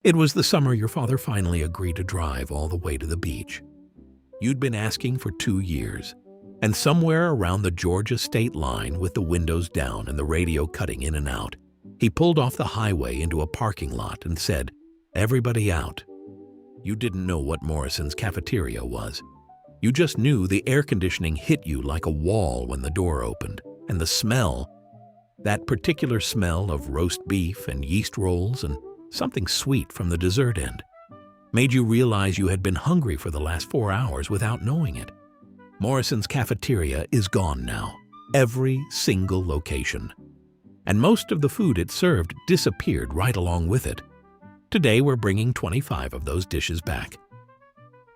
It was the summer your father finally agreed to drive all the way to the beach. You'd been asking for 2 years, and somewhere around the Georgia state line with the windows down and the radio cutting in and out, he pulled off the highway into a parking lot and said, "Everybody out." You didn't know what Morrison's Cafeteria was. You just knew the air conditioning hit you like a wall when the door opened, and the smell, that particular smell of roast beef and yeast rolls and something sweet from the dessert end, made you realize you had been hungry for the last 4 hours without knowing it. Morrison's Cafeteria is gone now, every single location. And most of the food it served disappeared right along with it. Today we're bringing 25 of those dishes back.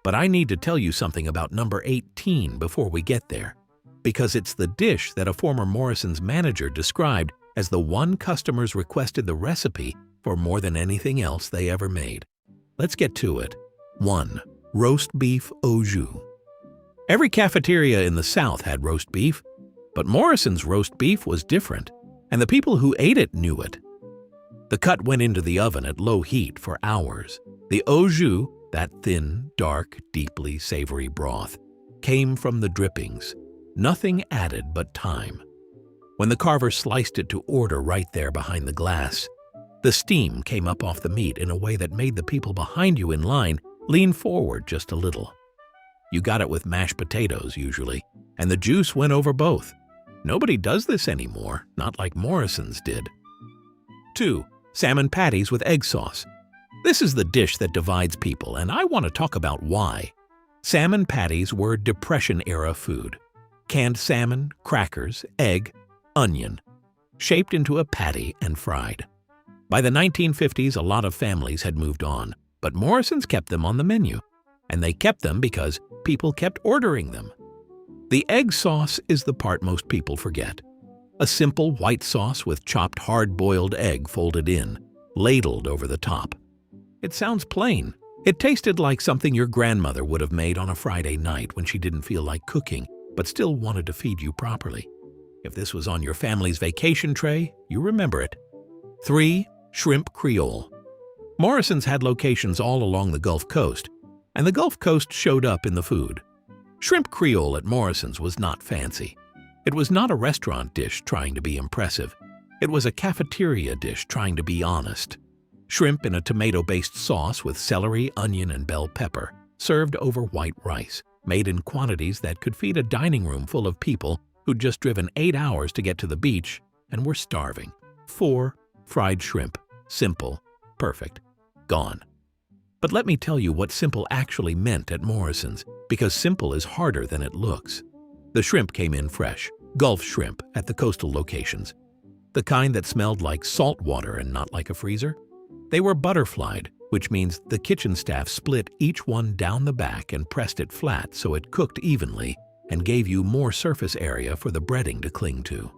But I need to tell you something about number 18 before we get there, because it's the dish that a former Morrison's manager described as the one customers requested the recipe for more than anything else they ever made. Let's get to it. 1. Roast beef au jus. Every cafeteria in the South had roast beef, but Morrison's roast beef was different, and the people who ate it knew it. The cut went into the oven at low heat for hours. The au jus, that thin, dark, deeply savory broth, came from the drippings, nothing added but time. When the carver sliced it to order right there behind the glass, the steam came up off the meat in a way that made the people behind you in line lean forward just a little. You got it with mashed potatoes usually, and the juice went over both. Nobody does this anymore, not like Morrison's did. 2. Salmon patties with egg sauce. This is the dish that divides people, and I want to talk about why. Salmon patties were Depression-era food. Canned salmon, crackers, egg, onion, shaped into a patty and fried. By the 1950s, a lot of families had moved on, but Morrison's kept them on the menu, and they kept them because people kept ordering them. The egg sauce is the part most people forget. A simple white sauce with chopped hard-boiled egg folded in, ladled over the top. It sounds plain. It tasted like something your grandmother would have made on a Friday night when she didn't feel like cooking, but still wanted to feed you properly. If this was on your family's vacation tray, you remember it. 3. Shrimp Creole. Morrison's had locations all along the Gulf Coast, and the Gulf Coast showed up in the food. Shrimp Creole at Morrison's was not fancy. It was not a restaurant dish trying to be impressive. It was a cafeteria dish trying to be honest. Shrimp in a tomato-based sauce with celery, onion, and bell pepper, served over white rice, made in quantities that could feed a dining room full of people who'd just driven 8 hours to get to the beach and were starving. 4. Fried shrimp. Simple, perfect, gone. But let me tell you what simple actually meant at Morrison's, because simple is harder than it looks. The shrimp came in fresh, Gulf shrimp at the coastal locations. The kind that smelled like salt water and not like a freezer. They were butterflied, which means the kitchen staff split each one down the back and pressed it flat so it cooked evenly and gave you more surface area for the breading to cling to.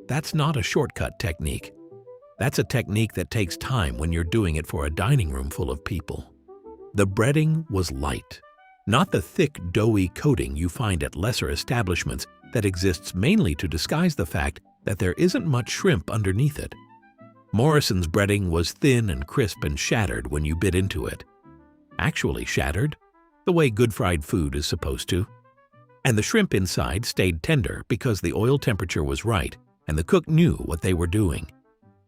That's not a shortcut technique. That's a technique that takes time when you're doing it for a dining room full of people. The breading was light, not the thick, doughy coating you find at lesser establishments that exists mainly to disguise the fact that there isn't much shrimp underneath it. Morrison's breading was thin and crisp and shattered when you bit into it. Actually shattered, the way good fried food is supposed to. And the shrimp inside stayed tender because the oil temperature was right and the cook knew what they were doing.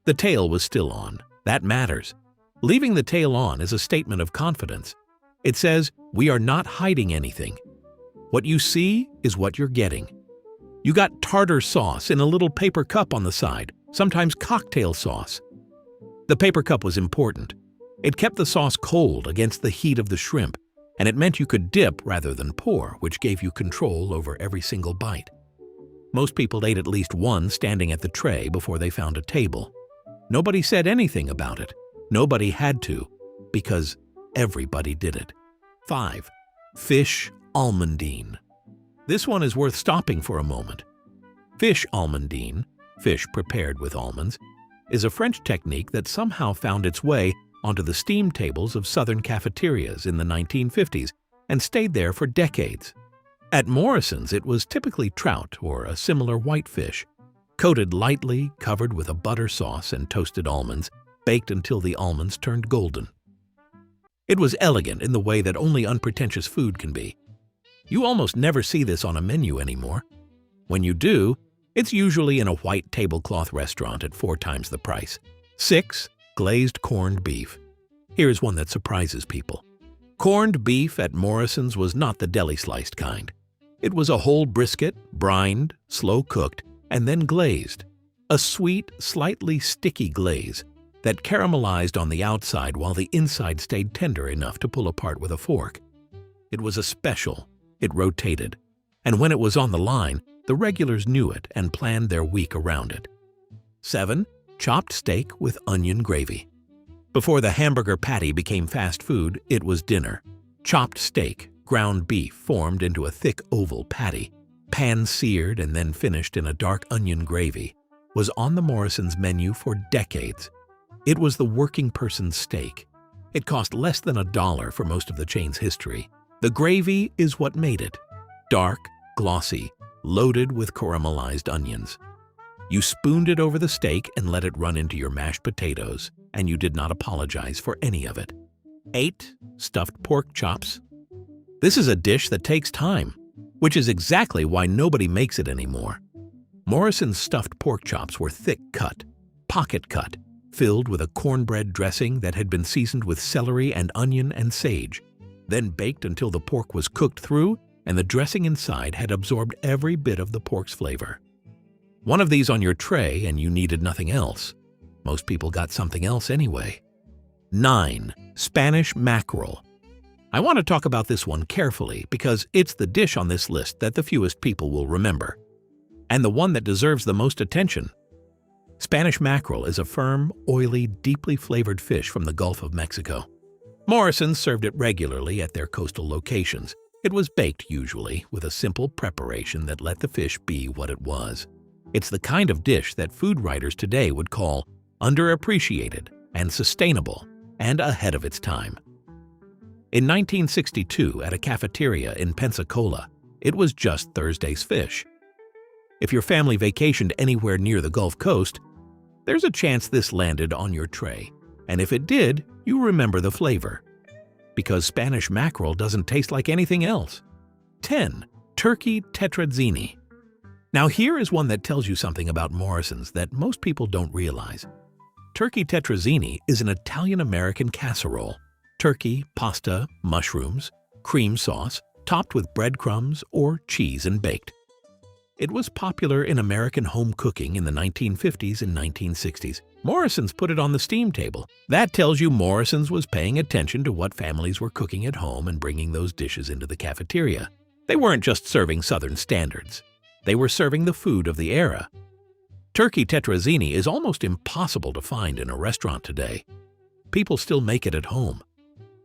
The tail was still on. That matters. Leaving the tail on is a statement of confidence. It says, we are not hiding anything. What you see is what you're getting. You got tartar sauce in a little paper cup on the side, sometimes cocktail sauce. The paper cup was important. It kept the sauce cold against the heat of the shrimp, and it meant you could dip rather than pour, which gave you control over every single bite. Most people ate at least one standing at the tray before they found a table. Nobody said anything about it. Nobody had to, because everybody did it. 5. Fish almondine. This one is worth stopping for a moment. Fish almondine, fish prepared with almonds, is a French technique that somehow found its way onto the steam tables of southern cafeterias in the 1950s and stayed there for decades. At Morrison's, it was typically trout or a similar white fish, coated lightly, covered with a butter sauce and toasted almonds, baked until the almonds turned golden. It was elegant in the way that only unpretentious food can be. You almost never see this on a menu anymore. When you do, it's usually in a white tablecloth restaurant at 4 times the price. 6. Glazed corned beef. Here's one that surprises people. Corned beef at Morrison's was not the deli-sliced kind. It was a whole brisket, brined, slow-cooked, and then glazed. A sweet, slightly sticky glaze that caramelized on the outside while the inside stayed tender enough to pull apart with a fork. It was a special. It rotated. And when it was on the line, the regulars knew it and planned their week around it. 7. Chopped steak with onion gravy. Before the hamburger patty became fast food, it was dinner. Chopped steak, ground beef formed into a thick oval patty, pan-seared and then finished in a dark onion gravy, was on the Morrison's menu for decades. It was the working person's steak. It cost less than $1 for most of the chain's history. The gravy is what made it. Dark, glossy, loaded with caramelized onions. You spooned it over the steak and let it run into your mashed potatoes, and you did not apologize for any of it. 8. Stuffed pork chops. This is a dish that takes time, which is exactly why nobody makes it anymore. Morrison's stuffed pork chops were thick-cut, pocket-cut, filled with a cornbread dressing that had been seasoned with celery and onion and sage, then baked until the pork was cooked through and the dressing inside had absorbed every bit of the pork's flavor. One of these on your tray and you needed nothing else. Most people got something else anyway. 9. Spanish mackerel. I want to talk about this one carefully because it's the dish on this list that the fewest people will remember, and the one that deserves the most attention. Spanish mackerel is a firm, oily, deeply flavored fish from the Gulf of Mexico. Morrison's served it regularly at their coastal locations. It was baked usually with a simple preparation that let the fish be what it was. It's the kind of dish that food writers today would call underappreciated and sustainable and ahead of its time. In 1962, at a cafeteria in Pensacola, it was just Thursday's fish. If your family vacationed anywhere near the Gulf Coast, there's a chance this landed on your tray, and if it did, you remember the flavor. Because Spanish mackerel doesn't taste like anything else. 10. Turkey tetrazzini. Now here is one that tells you something about Morrison's that most people don't realize. Turkey tetrazzini is an Italian-American casserole. Turkey, pasta, mushrooms, cream sauce, topped with breadcrumbs or cheese and baked. It was popular in American home cooking in the 1950s and 1960s. Morrison's put it on the steam table. That tells you Morrison's was paying attention to what families were cooking at home and bringing those dishes into the cafeteria. They weren't just serving Southern standards. They were serving the food of the era. Turkey tetrazzini is almost impossible to find in a restaurant today. People still make it at home.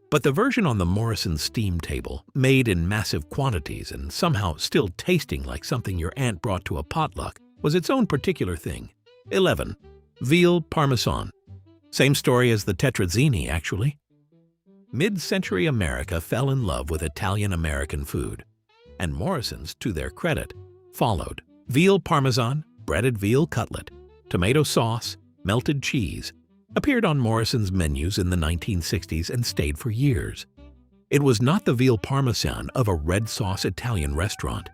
But the version on the Morrison steam table, made in massive quantities and somehow still tasting like something your aunt brought to a potluck, was its own particular thing. 11. Veal parmesan. Same story as the tetrazzini, actually. Mid-century America fell in love with Italian-American food, and Morrison's, to their credit, followed. Veal parmesan, breaded veal cutlet, tomato sauce, melted cheese, appeared on Morrison's menus in the 1960s and stayed for years. It was not the veal parmesan of a red sauce Italian restaurant.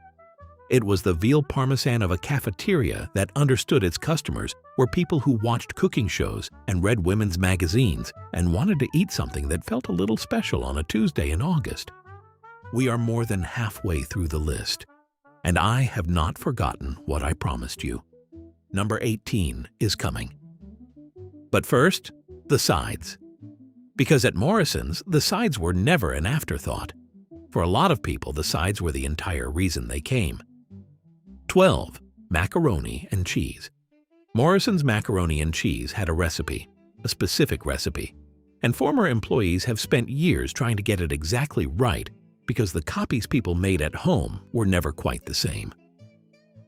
It was the veal parmesan of a cafeteria that understood its customers were people who watched cooking shows and read women's magazines and wanted to eat something that felt a little special on a Tuesday in August. We are more than halfway through the list, and I have not forgotten what I promised you. Number 18 is coming. But first, the sides. Because at Morrison's, the sides were never an afterthought. For a lot of people, the sides were the entire reason they came. 12. Macaroni and cheese. Morrison's macaroni and cheese had a recipe, a specific recipe, and former employees have spent years trying to get it exactly right because the copies people made at home were never quite the same.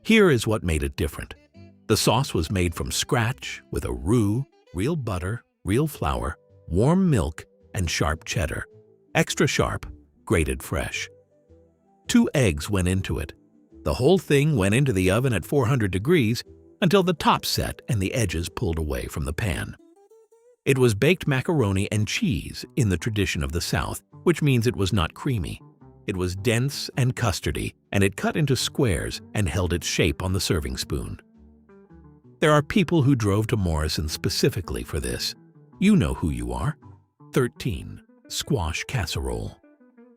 Here is what made it different. The sauce was made from scratch with a roux, real butter, real flour, warm milk, and sharp cheddar. Extra sharp, grated fresh. 2 eggs went into it. The whole thing went into the oven at 400 degrees until the top set and the edges pulled away from the pan. It was baked macaroni and cheese in the tradition of the South, which means it was not creamy. It was dense and custardy, and it cut into squares and held its shape on the serving spoon. There are people who drove to Morrison specifically for this. You know who you are. 13. Squash casserole.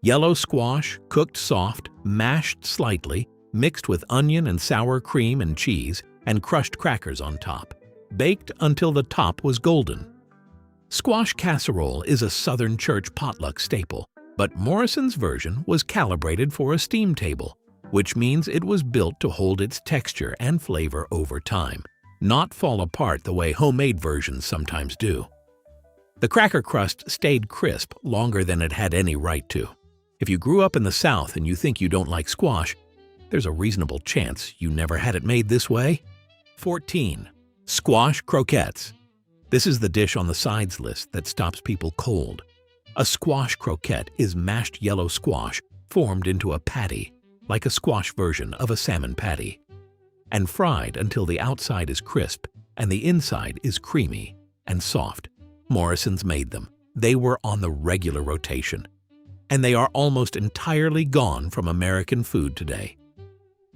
Yellow squash, cooked soft, mashed slightly, mixed with onion and sour cream and cheese, and crushed crackers on top, baked until the top was golden. Squash casserole is a Southern church potluck staple, but Morrison's version was calibrated for a steam table, which means it was built to hold its texture and flavor over time, not fall apart the way homemade versions sometimes do. The cracker crust stayed crisp longer than it had any right to. If you grew up in the South and you think you don't like squash, there's a reasonable chance you never had it made this way. 14. Squash croquettes. This is the dish on the sides list that stops people cold. A squash croquette is mashed yellow squash formed into a patty, like a squash version of a salmon patty, and fried until the outside is crisp and the inside is creamy and soft. Morrison's made them. They were on the regular rotation, and they are almost entirely gone from American food today.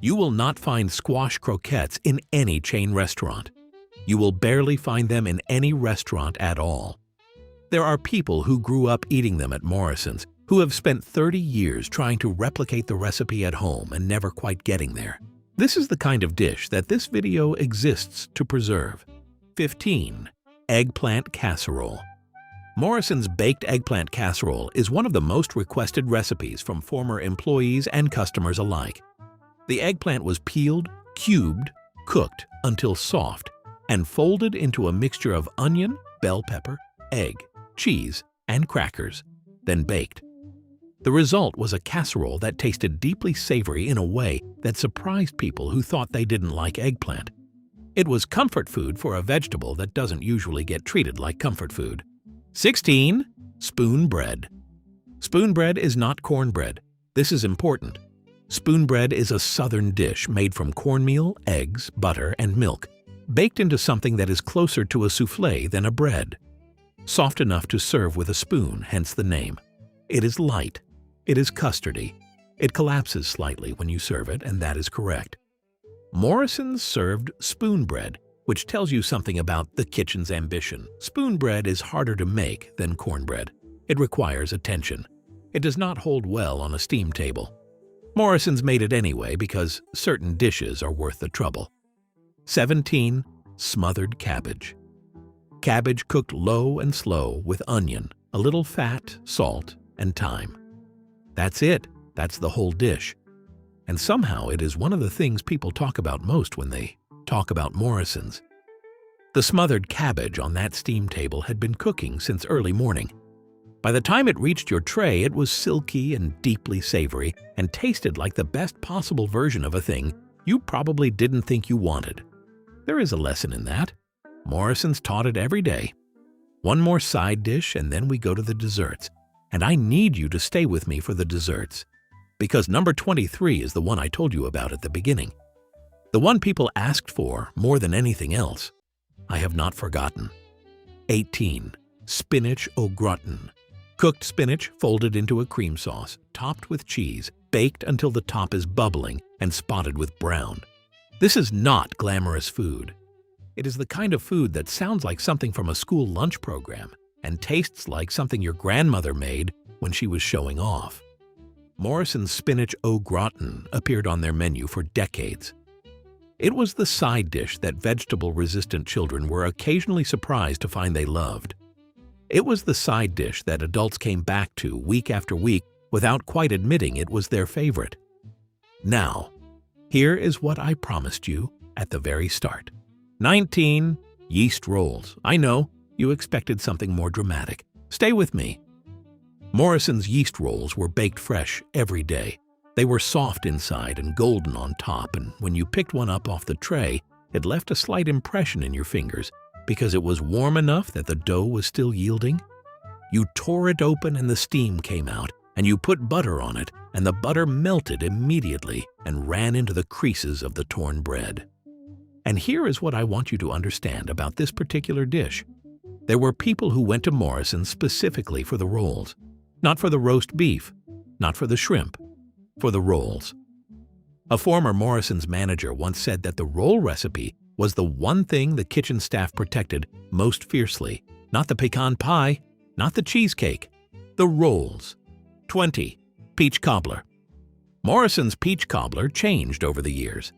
You will not find squash croquettes in any chain restaurant. You will barely find them in any restaurant at all. There are people who grew up eating them at Morrison's who have spent 30 years trying to replicate the recipe at home and never quite getting there. This is the kind of dish that this video exists to preserve. 15. Eggplant casserole. Morrison's baked eggplant casserole is one of the most requested recipes from former employees and customers alike. The eggplant was peeled, cubed, cooked until soft, and folded into a mixture of onion, bell pepper, egg, cheese, and crackers, then baked. The result was a casserole that tasted deeply savory in a way that surprised people who thought they didn't like eggplant. It was comfort food for a vegetable that doesn't usually get treated like comfort food. 16. Spoon bread. Spoon bread is not cornbread. This is important. Spoon bread is a Southern dish made from cornmeal, eggs, butter, and milk, baked into something that is closer to a souffle than a bread. Soft enough to serve with a spoon, hence the name. It is light. It is custardy. It collapses slightly when you serve it, and that is correct. Morrison's served spoon bread, which tells you something about the kitchen's ambition. Spoon bread is harder to make than cornbread. It requires attention. It does not hold well on a steam table. Morrison's made it anyway because certain dishes are worth the trouble. 17. Smothered cabbage. Cabbage cooked low and slow with onion, a little fat, salt, and thyme. That's it. That's the whole dish. And somehow it is one of the things people talk about most when they talk about Morrison's. The smothered cabbage on that steam table had been cooking since early morning. By the time it reached your tray, it was silky and deeply savory and tasted like the best possible version of a thing you probably didn't think you wanted. There is a lesson in that. Morrison's taught it every day. One more side dish and then we go to the desserts. And I need you to stay with me for the desserts, because number 23 is the one I told you about at the beginning. The one people asked for more than anything else. I have not forgotten. 18. Spinach au gratin. Cooked spinach folded into a cream sauce, topped with cheese, baked until the top is bubbling and spotted with brown. This is not glamorous food. It is the kind of food that sounds like something from a school lunch program and tastes like something your grandmother made when she was showing off. Morrison's spinach au gratin appeared on their menu for decades. It was the side dish that vegetable-resistant children were occasionally surprised to find they loved. It was the side dish that adults came back to week after week without quite admitting it was their favorite. Now, here is what I promised you at the very start. 19. Yeast rolls. I know, you expected something more dramatic. Stay with me. Morrison's yeast rolls were baked fresh every day. They were soft inside and golden on top, and when you picked one up off the tray, it left a slight impression in your fingers because it was warm enough that the dough was still yielding. You tore it open and the steam came out, and you put butter on it, and the butter melted immediately and ran into the creases of the torn bread. And here is what I want you to understand about this particular dish. There were people who went to Morrison specifically for the rolls. Not for the roast beef, not for the shrimp, for the rolls. A former Morrison's manager once said that the roll recipe was the one thing the kitchen staff protected most fiercely. Not the pecan pie, not the cheesecake, the rolls. 20. Peach cobbler. Morrison's peach cobbler changed over the years.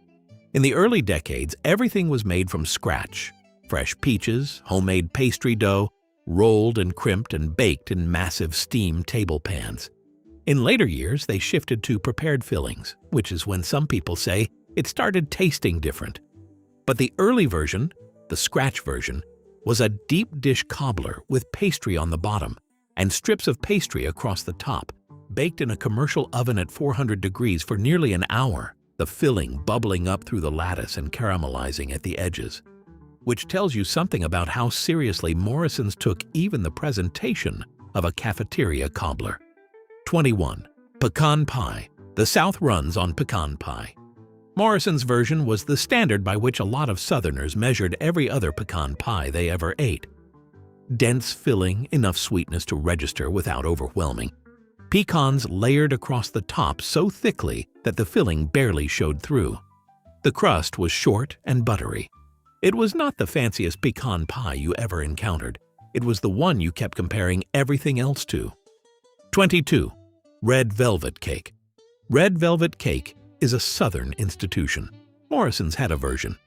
In the early decades, everything was made from scratch. Fresh peaches, homemade pastry dough, rolled and crimped and baked in massive steam table pans. In later years, they shifted to prepared fillings, which is when some people say it started tasting different. But the early version, the scratch version, was a deep dish cobbler with pastry on the bottom and strips of pastry across the top, baked in a commercial oven at 400 degrees for nearly an hour, the filling bubbling up through the lattice and caramelizing at the edges. Which tells you something about how seriously Morrison's took even the presentation of a cafeteria cobbler. 21. Pecan pie. The South runs on pecan pie. Morrison's version was the standard by which a lot of Southerners measured every other pecan pie they ever ate. Dense filling, enough sweetness to register without overwhelming. Pecans layered across the top so thickly that the filling barely showed through. The crust was short and buttery. It was not the fanciest pecan pie you ever encountered. It was the one you kept comparing everything else to. 22. Red velvet cake. Red velvet cake is a Southern institution. Morrison's had a version.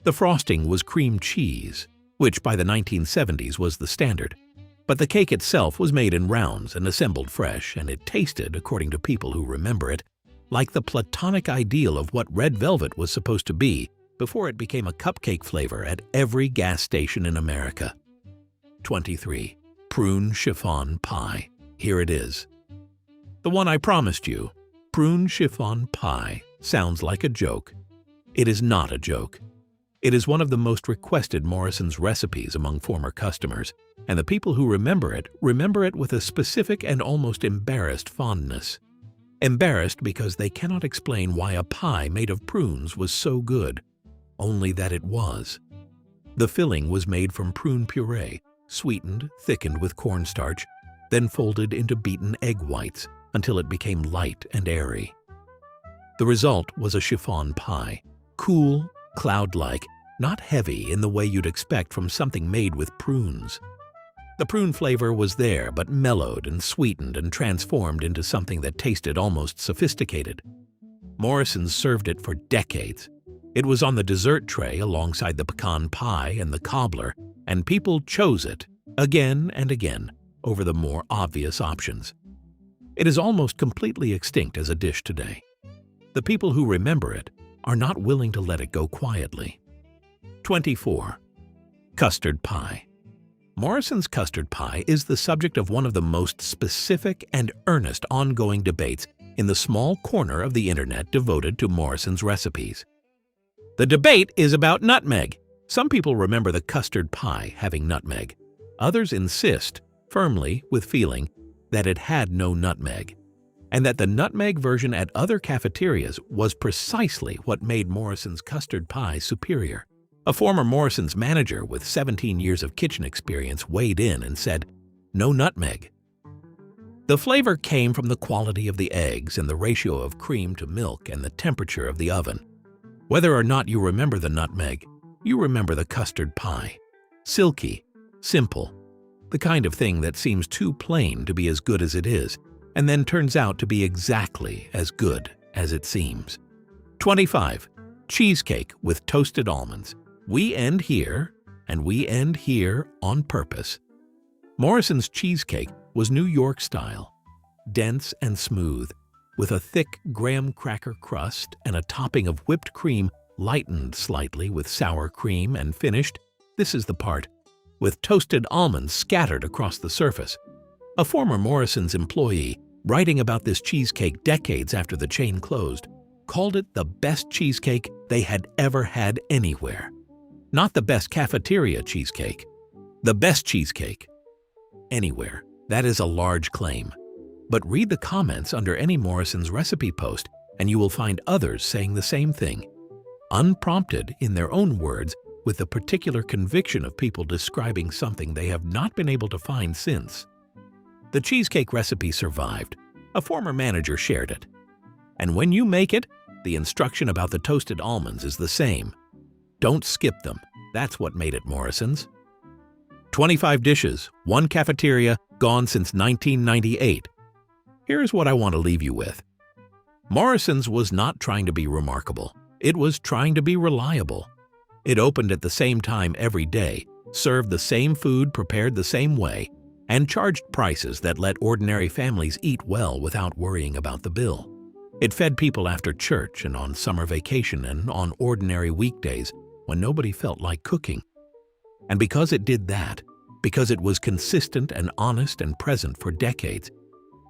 The frosting was cream cheese, which by the 1970s was the standard. But the cake itself was made in rounds and assembled fresh, and it tasted, according to people who remember it, like the platonic ideal of what red velvet was supposed to be before it became a cupcake flavor at every gas station in America. 23. Prune chiffon pie. Here it is. The one I promised you. Prune chiffon pie sounds like a joke. It is not a joke. It is one of the most requested Morrison's recipes among former customers, and the people who remember it with a specific and almost embarrassed fondness. Embarrassed because they cannot explain why a pie made of prunes was so good. Only that it was. The filling was made from prune puree, sweetened, thickened with cornstarch, then folded into beaten egg whites until it became light and airy. The result was a chiffon pie, cool, cloud-like, not heavy in the way you'd expect from something made with prunes. The prune flavor was there, but mellowed and sweetened and transformed into something that tasted almost sophisticated. Morrison served it for decades. It was on the dessert tray alongside the pecan pie and the cobbler, and people chose it again and again over the more obvious options. It is almost completely extinct as a dish today. The people who remember it are not willing to let it go quietly. 24. Custard pie. Morrison's custard pie is the subject of one of the most specific and earnest ongoing debates in the small corner of the internet devoted to Morrison's recipes. The debate is about nutmeg. Some people remember the custard pie having nutmeg. Others insist, firmly with feeling, that it had no nutmeg, and that the nutmeg version at other cafeterias was precisely what made Morrison's custard pie superior. A former Morrison's manager with 17 years of kitchen experience weighed in and said, "No nutmeg." The flavor came from the quality of the eggs and the ratio of cream to milk and the temperature of the oven. Whether or not you remember the nutmeg, you remember the custard pie. Silky, simple, the kind of thing that seems too plain to be as good as it is, and then turns out to be exactly as good as it seems. 25. Cheesecake with toasted almonds. We end here, and we end here on purpose. Morrison's cheesecake was New York style, dense and smooth, with a thick graham cracker crust and a topping of whipped cream lightened slightly with sour cream and finished, this is the part, with toasted almonds scattered across the surface. A former Morrison's employee, writing about this cheesecake decades after the chain closed, called it the best cheesecake they had ever had anywhere. Not the best cafeteria cheesecake, the best cheesecake anywhere. That is a large claim. But read the comments under any Morrison's recipe post and you will find others saying the same thing. Unprompted, in their own words, with the particular conviction of people describing something they have not been able to find since. The cheesecake recipe survived. A former manager shared it. And when you make it, the instruction about the toasted almonds is the same. Don't skip them. That's what made it Morrison's. 25 dishes, one cafeteria, gone since 1998. Here's what I want to leave you with. Morrison's was not trying to be remarkable. It was trying to be reliable. It opened at the same time every day, served the same food prepared the same way, and charged prices that let ordinary families eat well without worrying about the bill. It fed people after church and on summer vacation and on ordinary weekdays when nobody felt like cooking. And because it did that, because it was consistent and honest and present for decades,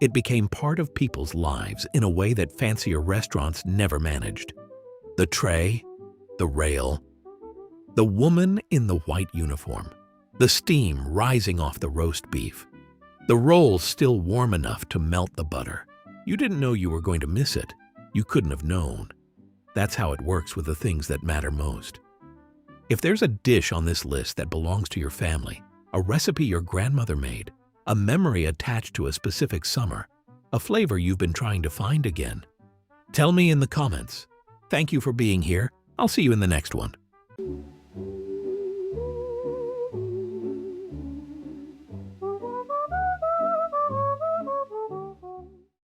it became part of people's lives in a way that fancier restaurants never managed. The tray, the rail, the woman in the white uniform, the steam rising off the roast beef, the rolls still warm enough to melt the butter. You didn't know you were going to miss it. You couldn't have known. That's how it works with the things that matter most. If there's a dish on this list that belongs to your family, a recipe your grandmother made, a memory attached to a specific summer, a flavor you've been trying to find again, tell me in the comments. Thank you for being here. I'll see you in the next one.